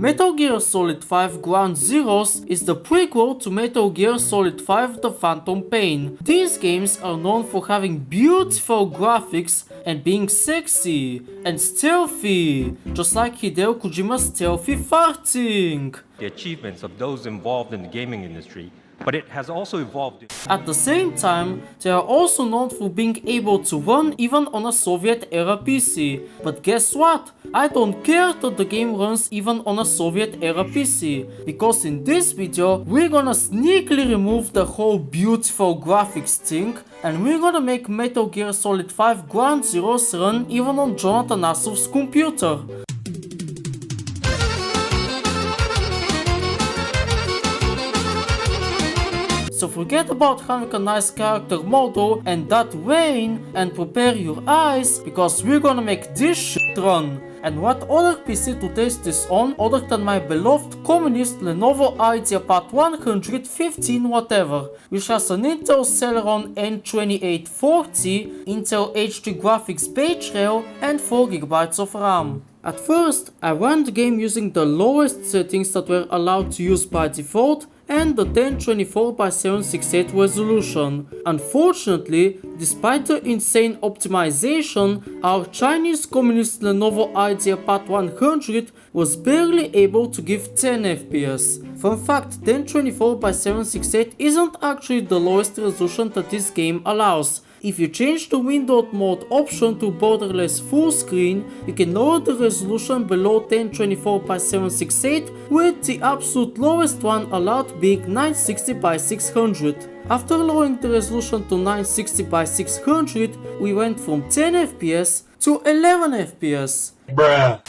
Metal Gear Solid 5 Ground Zeroes is the prequel to Metal Gear Solid 5 The Phantom Pain. These games are known for having beautiful graphics and being sexy and stealthy, just like Hideo Kojima's stealthy farting. The achievements of those involved in the gaming industry, but it has also evolved. At the same time, they are also known for being able to run even on a Soviet-era PC. But guess what? I don't care that the game runs even on a Soviet-era PC, because in this video, we're gonna sneakily remove the whole beautiful graphics thing, and we're gonna make Metal Gear Solid 5 Ground Zeroes run even on John Atanasoff's computer. So forget about having a nice character model and that rain and prepare your eyes, because we're gonna make this shit run. And what other PC to test this on other than my beloved communist Lenovo IdeaPad 115 whatever, which has an Intel Celeron N2840, Intel HD graphics page rail and 4GB of RAM. At first, I ran the game using the lowest settings that were allowed to use by default and the 1024x768 resolution. Unfortunately, despite the insane optimization, our Chinese communist Lenovo IdeaPad 100 was barely able to give 10 FPS. Fun fact, 1024x768 isn't actually the lowest resolution that this game allows. If you change the windowed mode option to borderless full screen, you can lower the resolution below 1024x768, with the absolute lowest one allowed being 960x600. After lowering the resolution to 960x600, we went from 10 FPS to 11 FPS. Bruh.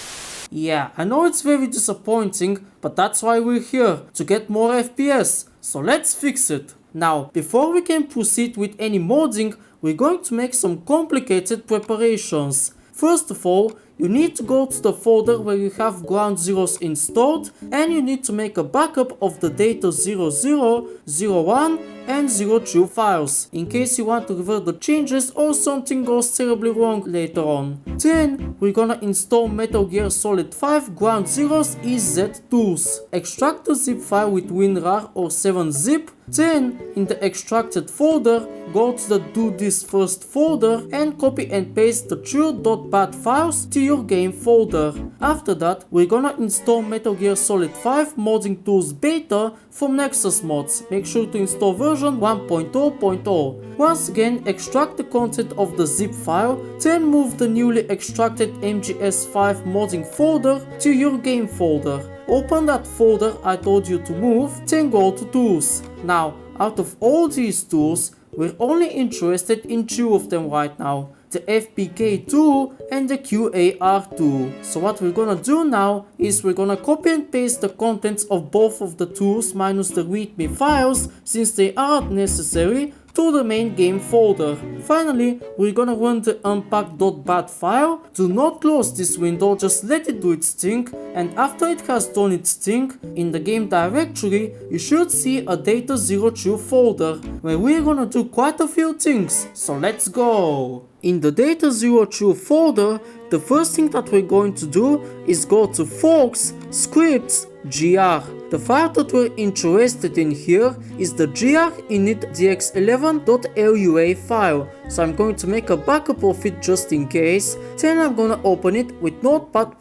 Yeah, I know it's very disappointing, but that's why we're here, to get more FPS, so let's fix it. Now, before we can proceed with any modding, we're going to make some complicated preparations. First of all, you need to go to the folder where you have Ground Zeroes installed, and you need to make a backup of the data 00, 01 and 02 files, in case you want to revert the changes or something goes terribly wrong later on. Then, we're gonna install Metal Gear Solid 5 Ground Zeroes EZ tools. Extract the zip file with WinRAR or 7-zip. Then, in the extracted folder, go to the do this first folder and copy and paste the true.bat files to your game folder. After that, we're gonna install Metal Gear Solid 5 Modding Tools Beta from Nexus Mods. Make sure to install version 1.0.0. Once again, extract the content of the zip file, then move the newly extracted MGSV modding folder to your game folder. Open that folder I told you to move, then go to tools. Now, out of all these tools, we're only interested in two of them right now, the FPK tool and the QAR tool. So what we're gonna do now is we're gonna copy and paste the contents of both of the tools minus the readme files, since they aren't necessary, to the main game folder. Finally, we're gonna run the unpack.bat file. Do not close this window, just let it do its thing, and after it has done its thing, in the game directory, you should see a data02 folder, where we're gonna do quite a few things, so let's go! In the data02 folder, the first thing that we're going to do is go to Forks, Scripts, GR. The file that we're interested in here is the grinitdx11.lua file, so I'm going to make a backup of it just in case. Then I'm gonna open it with Notepad++,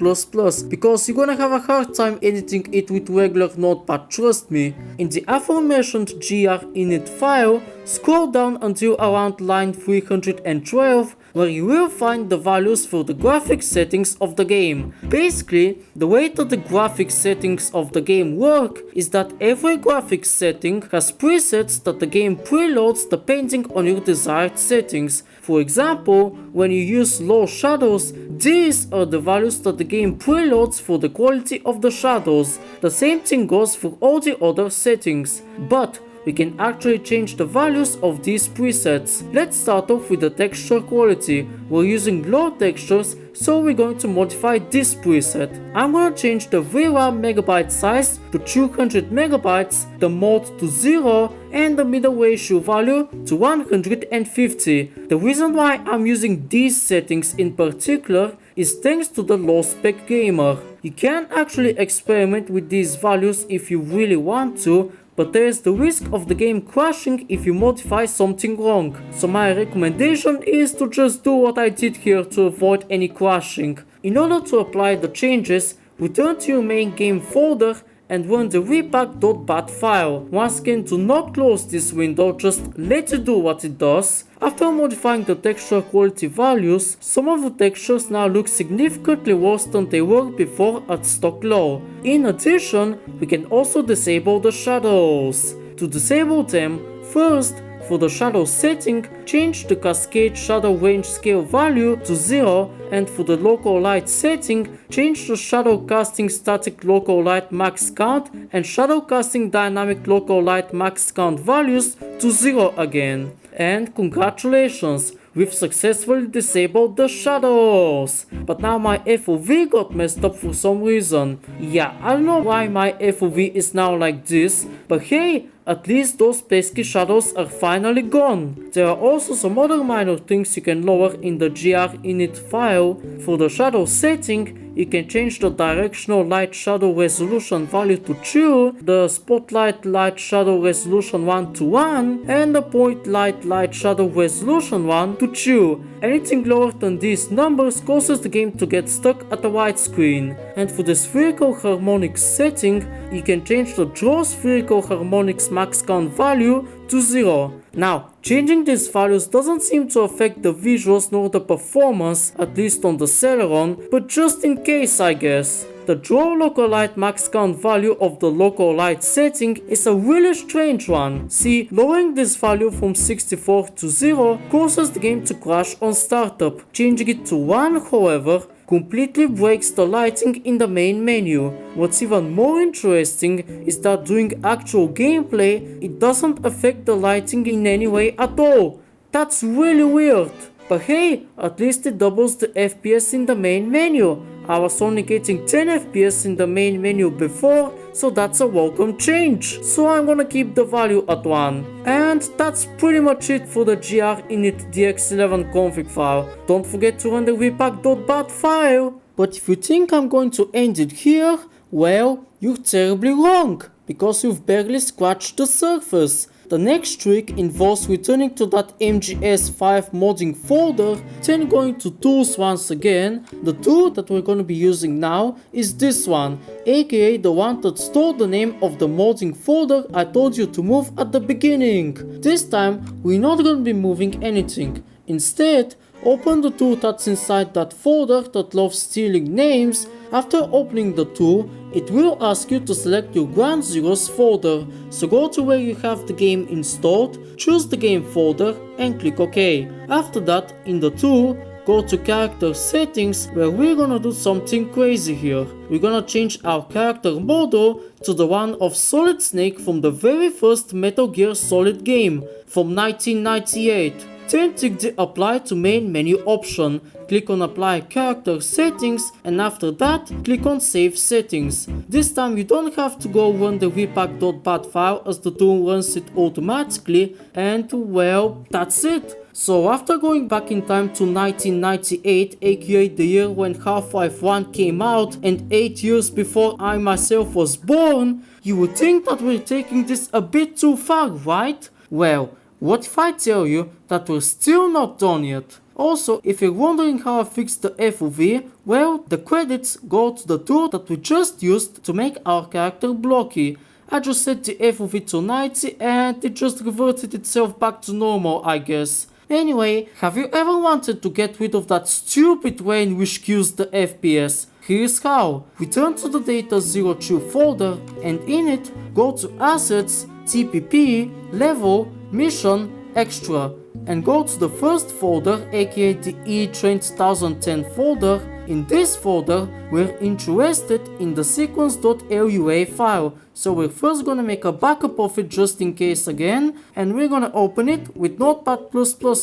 because you're gonna have a hard time editing it with regular Notepad, trust me. In the aforementioned grinit file, scroll down until around line 312, where you will find the values for the graphics settings of the game. Basically, the way that the graphics settings of the game work is that every graphics setting has presets that the game preloads depending on your desired settings. For example, when you use low shadows, these are the values that the game preloads for the quality of the shadows. The same thing goes for all the other settings. But we can actually change the values of these presets. Let's start off with the texture quality. We're using low textures, so we're going to modify this preset. I'm gonna change the VRAM megabyte size to 200 megabytes, the mode to 0, and the middle ratio value to 150. The reason why I'm using these settings in particular is thanks to the low spec gamer. You can actually experiment with these values if you really want to, but there is the risk of the game crashing if you modify something wrong. So my recommendation is to just do what I did here to avoid any crashing. In order to apply the changes, return to your main game folder and run the repack.bat file. Once again, do not close this window, just let it do what it does. After modifying the texture quality values, some of the textures now look significantly worse than they were before at stock low. In addition, we can also disable the shadows. To disable them, first, for the shadow setting, change the cascade shadow range scale value to 0, and for the local light setting, change the shadow casting static local light max count and shadow casting dynamic local light max count values to 0 again. And congratulations, we've successfully disabled the shadows. But now my FOV got messed up for some reason. Yeah, I don't know why my FOV is now like this, but hey, at least those pesky shadows are finally gone. There are also some other minor things you can lower in the grinit file. For the shadow setting, you can change the directional light shadow resolution value to true, the spotlight light shadow resolution 1 to 1, and the point light shadow resolution 1 to true. Anything lower than these numbers causes the game to get stuck at the white screen. And for the spherical harmonics setting, you can change the draw spherical harmonics max count value to 0. Now, changing these values doesn't seem to affect the visuals nor the performance, at least on the Celeron, but just in case I guess. The draw local light max count value of the local light setting is a really strange one. See, lowering this value from 64 to 0 causes the game to crash on startup. Changing it to 1, however, completely breaks the lighting in the main menu. What's even more interesting is that during actual gameplay, it doesn't affect the lighting in any way at all. That's really weird. But hey, at least it doubles the FPS in the main menu. I was only getting 10 FPS in the main menu before, so that's a welcome change. So I'm gonna keep the value at 1. And that's pretty much it for the grinit dx11 config file. Don't forget to run the repack.bat file. But if you think I'm going to end it here, well, you're terribly wrong, because you've barely scratched the surface. The next trick involves returning to that MGSV modding folder, then going to tools once again. The tool that we're going to be using now is this one, aka the one that stole the name of the modding folder I told you to move at the beginning. This time we're not going to be moving anything. Instead, open the tool that's inside that folder that loves stealing names. After opening the tool, it will ask you to select your Ground Zeroes folder, so go to where you have the game installed, choose the game folder and click OK. After that, in the tool, go to character settings, where we're gonna do something crazy here. We're gonna change our character model to the one of Solid Snake from the very first Metal Gear Solid game from 1998. Then tick the apply to main menu option, click on apply character settings, and after that click on save settings. This time you don't have to go run the repack.bat file, as the tool runs it automatically, and well, that's it. So after going back in time to 1998, aka the year when Half-Life 1 came out and 8 years before I myself was born, you would think that we're taking this a bit too far, right? Well, what if I tell you that we're still not done yet? Also, if you're wondering how I fixed the FOV, well, the credits go to the tool that we just used to make our character blocky. I just set the FOV to 90 and it just reverted itself back to normal, I guess. Anyway, have you ever wanted to get rid of that stupid rain which kills the FPS? Here's how. Return to the data 02 folder and in it, go to Assets, TPP, Level, Mission, Extra, and go to the first folder, aka the E-Train 2010 folder. In this folder, we're interested in the sequence.lua file, so we're first gonna make a backup of it just in case again, and we're gonna open it with Notepad++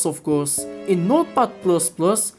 of course. In Notepad++,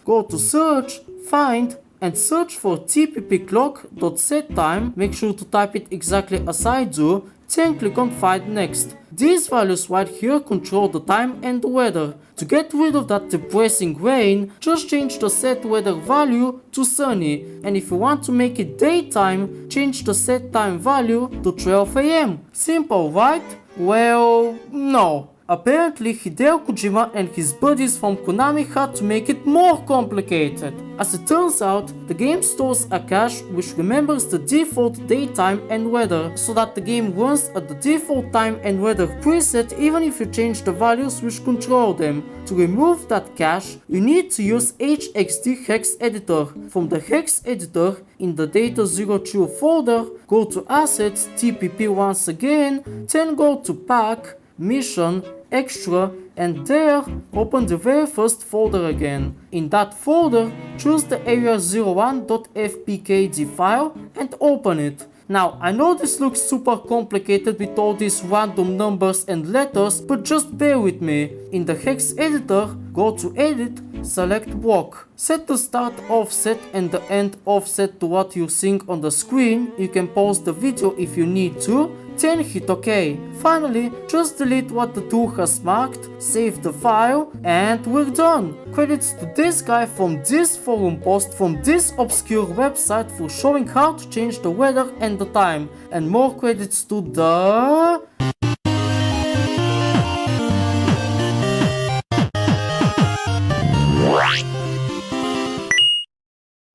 go to Search, Find, and search for tpp-clock.setTime, make sure to type it exactly as I do, then click on Find Next. These values right here control the time and the weather. To get rid of that depressing rain, just change the set weather value to sunny, and if you want to make it daytime, change the set time value to 12 AM. Simple, right? Well, no. Apparently, Hideo Kojima and his buddies from Konami had to make it more complicated. As it turns out, the game stores a cache which remembers the default daytime and weather, so that the game runs at the default time and weather preset even if you change the values which control them. To remove that cache, you need to use HXD hex editor. From the hex editor, in the data02 folder, go to Assets, TPP once again, then go to Pack, Mission, Extra, and there open the very first folder again. In that folder, choose the area01.fpkd file and open it. Now, I know this looks super complicated with all these random numbers and letters, but just bear with me. In the hex editor, go to Edit, select Block. Set the start offset and the end offset to what you're seeing on the screen. You can pause the video if you need to, then hit OK. Finally, just delete what the tool has marked, save the file, and we're done. Credits to this guy from this forum post from this obscure website for showing how to change the weather and the time. And more credits to the...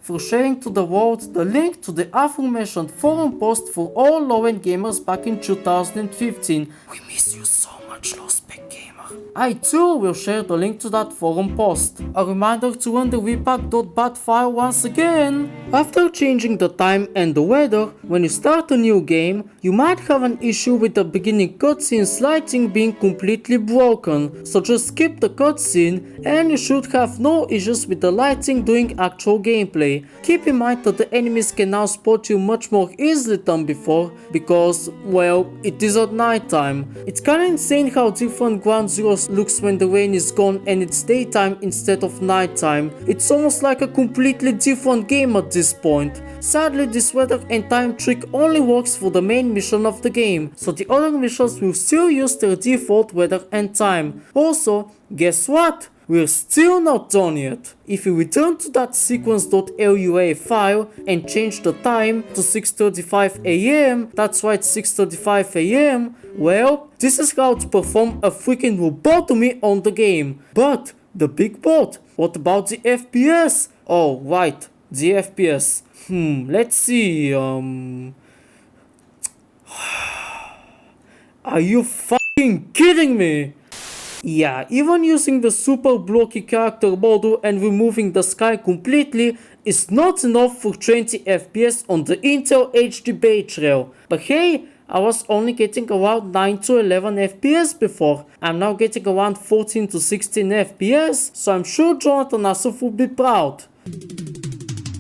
for sharing to the world the link to the aforementioned forum post for all low-end gamers back in 2015. We miss you so much, Low Spec Gamer. I too will share the link to that forum post. A reminder to run the repack.bat file once again. After changing the time and the weather, when you start a new game, you might have an issue with the beginning cutscene's lighting being completely broken, so just skip the cutscene and you should have no issues with the lighting during actual gameplay. Keep in mind that the enemies can now spot you much more easily than before because, well, it is at night time. It's kinda insane how different Ground Zero looks when the rain is gone and it's daytime instead of nighttime. It's almost like a completely different game at this point. Sadly, this weather and time trick only works for the main mission of the game, so the other missions will still use their default weather and time. Also, guess what? We're still not done yet. If you return to that sequence.lua file and change the time to 6:35 AM, that's right, 6:35 AM, well, this is how to perform a freaking lobotomy on the game. But the big but, what about the FPS? Oh, right, the FPS. Let's see, Are you fucking kidding me? Yeah, even using the super blocky character model and removing the sky completely is not enough for 20 FPS on the Intel HD base rail. But hey, I was only getting around 9 to 11 FPS before. I'm now getting around 14 to 16 FPS, so I'm sure John Atanasoff will be proud.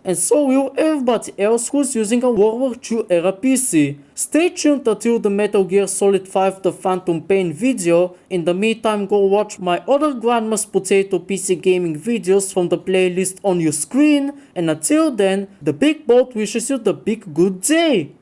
And so will everybody else who's using a World War II era PC. Stay tuned until the Metal Gear Solid 5 The Phantom Pain video. In the meantime, go watch my other Grandma's Potato PC gaming videos from the playlist on your screen. And until then, the Big Boat wishes you the big good day.